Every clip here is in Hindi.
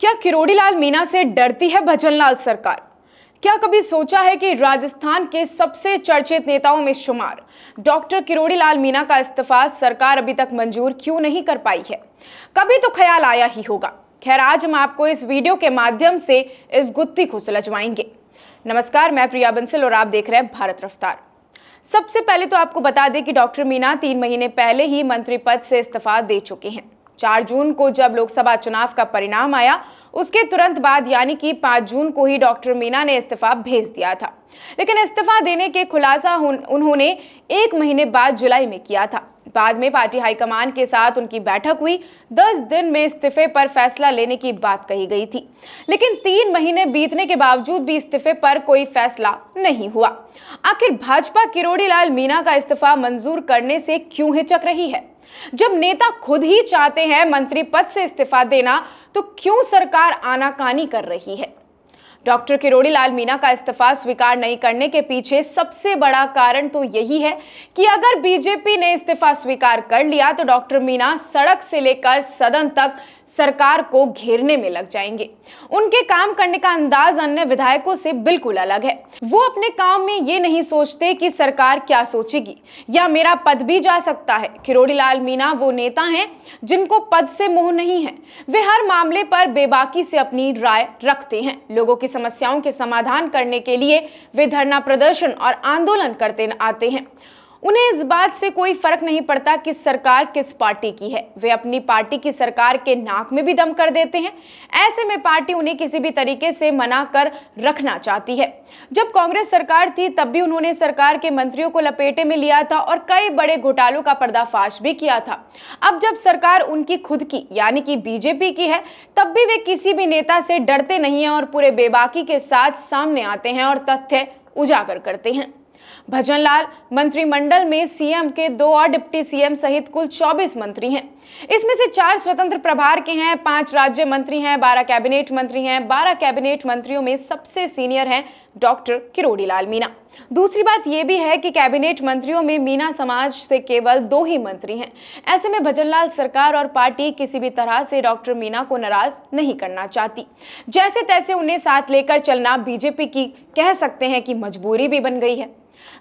क्या किरोड़ीलाल मीणा से डरती है भजनलाल सरकार? क्या कभी सोचा है कि राजस्थान के सबसे चर्चित नेताओं में शुमार डॉक्टर किरोड़ीलाल मीणा का इस्तीफा सरकार अभी तक मंजूर क्यों नहीं कर पाई है? कभी तो ख्याल आया ही होगा। खैर, आज हम आपको इस वीडियो के माध्यम से इस गुत्थी को सुलझवाएंगे। नमस्कार, मैं प्रिया बंसल और आप देख रहे हैं भारत रफ्तार। सबसे पहले तो आपको बता दें कि डॉक्टर मीणा 3 महीने पहले ही मंत्री पद से इस्तीफा दे चुके हैं। 4 जून को जब लोकसभा चुनाव का परिणाम आया, उसके तुरंत बाद यानी कि 5 जून को ही डॉक्टर मीणा ने इस्तीफा भेज दिया था। लेकिन इस्तीफा देने के खुलासा उन्होंने 1 महीने बाद जुलाई में किया था। बाद में पार्टी हाईकमान के साथ उनकी बैठक हुई। 10 दिन में इस्तीफे पर फैसला लेने की बात कही गई थी, लेकिन 3 महीने बीतने के बावजूद भी इस्तीफे पर कोई फैसला नहीं हुआ। आखिर भाजपा किरोड़ीलाल मीणा का इस्तीफा मंजूर करने से क्यों हिचक रही है? जब नेता खुद ही चाहते हैं मंत्री पद से इस्तीफा देना, तो क्यों सरकार आनाकानी कर रही है? डॉक्टर किरोड़ीलाल मीणा का इस्तीफा स्वीकार नहीं करने के पीछे सबसे बड़ा कारण तो यही है कि अगर बीजेपी ने इस्तीफा स्वीकार कर लिया तो डॉक्टर मीणा सड़क से लेकर सदन तक सरकार को घेरने में लग जाएंगे। उनके काम करने का अंदाज अन्य विधायकों से बिल्कुल अलग है। वो अपने काम में ये नहीं सोचते कि सरकार क्या सोचेगी या मेरा पद भी जा सकता है। किरोड़ीलाल मीणा वो नेता हैं जिनको पद से मोह नहीं है। वे हर मामले पर बेबाकी से अपनी राय रखते हैं। लोगों की समस्याओं के समाधान करने के लिए वे धरना प्रदर्शन और आंदोलन करते आते हैं। उन्हें इस बात से कोई फर्क नहीं पड़ता कि सरकार किस पार्टी की है। वे अपनी पार्टी की सरकार के नाक में भी दम कर देते हैं। ऐसे में पार्टी उन्हें किसी भी तरीके से मना कर रखना चाहती है। जब कांग्रेस सरकार थी तब भी उन्होंने सरकार के मंत्रियों को लपेटे में लिया था और कई बड़े घोटालों का पर्दाफाश भी किया था। अब जब सरकार उनकी खुद की यानी कि बीजेपी की है, तब भी वे किसी भी नेता से डरते नहीं हैं और पूरे बेबाकी के साथ सामने आते हैं और तथ्य उजागर करते हैं। भजनलाल मंत्रिमंडल में सीएम के 2 और डिप्टी सीएम सहित कुल 24 मंत्री हैं। इसमें से 4 स्वतंत्र प्रभार के हैं, 5 राज्य मंत्री हैं, 12 कैबिनेट मंत्री हैं। 12 कैबिनेट मंत्रियों में सबसे सीनियर हैं डॉक्टर किरोड़ीलाल मीणा। दूसरी बात यह भी है कि कैबिनेट मंत्रियों में मीणा समाज से केवल 2 ही मंत्री हैं। ऐसे में भजनलाल सरकार और पार्टी किसी भी तरह से डॉक्टर मीणा को नाराज नहीं करना चाहती। जैसे तैसे उन्हें साथ लेकर चलना बीजेपी की कह सकते हैं कि मजबूरी भी बन गई है।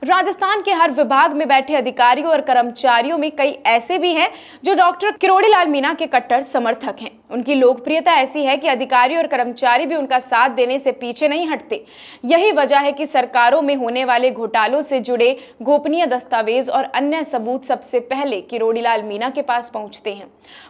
राजस्थान के हर विभाग में बैठे अधिकारियों और कर्मचारियों में कई ऐसे भी हैं जो डॉक्टर किरोड़ीलाल मीणा के कट्टर समर्थक हैं। उनकी लोकप्रियता ऐसी है कि अधिकारी और कर्मचारी भी उनका साथ देने से पीछे नहीं हटते। यही वजह है कि सरकारों में होने वाले घोटालों से जुड़े गोपनीय दस्तावेज और अन्य सबूत सबसे पहले किरोड़ीलाल मीणा के पास पहुंचते हैं।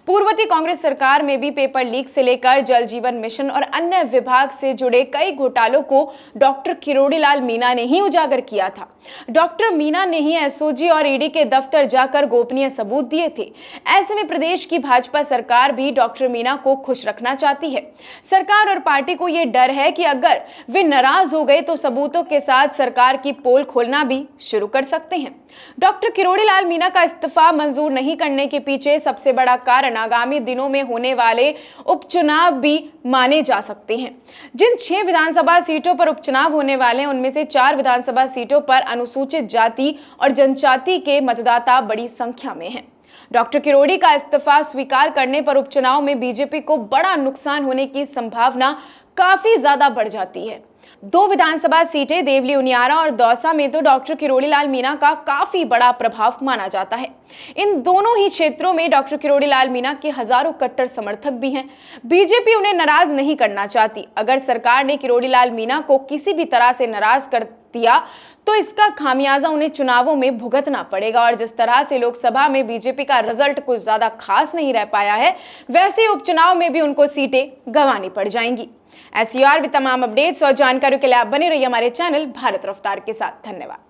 पूर्ववर्ती कांग्रेस सरकार में भी पेपर लीक से लेकर जल जीवन मिशन और अन्य विभाग से जुड़े कई घोटालों को डॉक्टर किरोड़ीलाल मीणा ने ही उजागर किया था। डॉक्टर मीणा ने ही एसओजी और ईडी के दफ्तर जाकर गोपनीय सबूत दिए थे। ऐसे में प्रदेश की भाजपा सरकार भी डॉक्टर मीणा को खुश रखना चाहती है। सरकार और पार्टी को यह डर है कि अगर वे नाराज हो गए तो सबूतों के साथ सरकार की पोल खोलना भी शुरू कर सकते हैं। डॉक्टर किरोड़ीलाल मीणा का इस्तीफा मंजूर नहीं करने के पीछे सबसे बड़ा कारण आगामी दिनों में होने वाले उपचुनाव भी माने जा सकते हैं। जिन 6 विधानसभा सीटों पर उपचुनाव होने वाले हैं, उनमें से 4 विधानसभा सीटों पर अनुसूचित जाति और जनजाति के मतदाता बड़ी संख्या में हैं। डॉक्टर किरोड़ी का इस्तीफा स्वीकार करने पर उपचुनाव में बीजेपी को बड़ा नुकसान होने की संभावना काफी ज्यादा बढ़ जाती है। 2 विधानसभा सीटें देवली उनियारा और दौसा में तो डॉक्टर किरोड़ीलाल मीणा का काफी बड़ा प्रभाव माना जाता है। इन दोनों ही क्षेत्रों में डॉक्टर किरोड़ीलाल मीणा के हजारों कट्टर समर्थक भी हैं। बीजेपी उन्हें नाराज नहीं करना चाहती। अगर सरकार ने किरोड़ीलाल मीणा को किसी भी तरह से नाराज कर दिया तो इसका खामियाजा उन्हें चुनावों में भुगतना पड़ेगा। और जिस तरह से लोकसभा में बीजेपी का रिजल्ट कुछ ज्यादा खास नहीं रह पाया है, वैसे ही उपचुनाव में भी उनको सीटें गंवानी पड़ जाएंगी। ऐसी और भी तमाम अपडेट्स और जानकारियों के लिए आप बने रहिए हमारे चैनल भारत रफ्तार के साथ। धन्यवाद।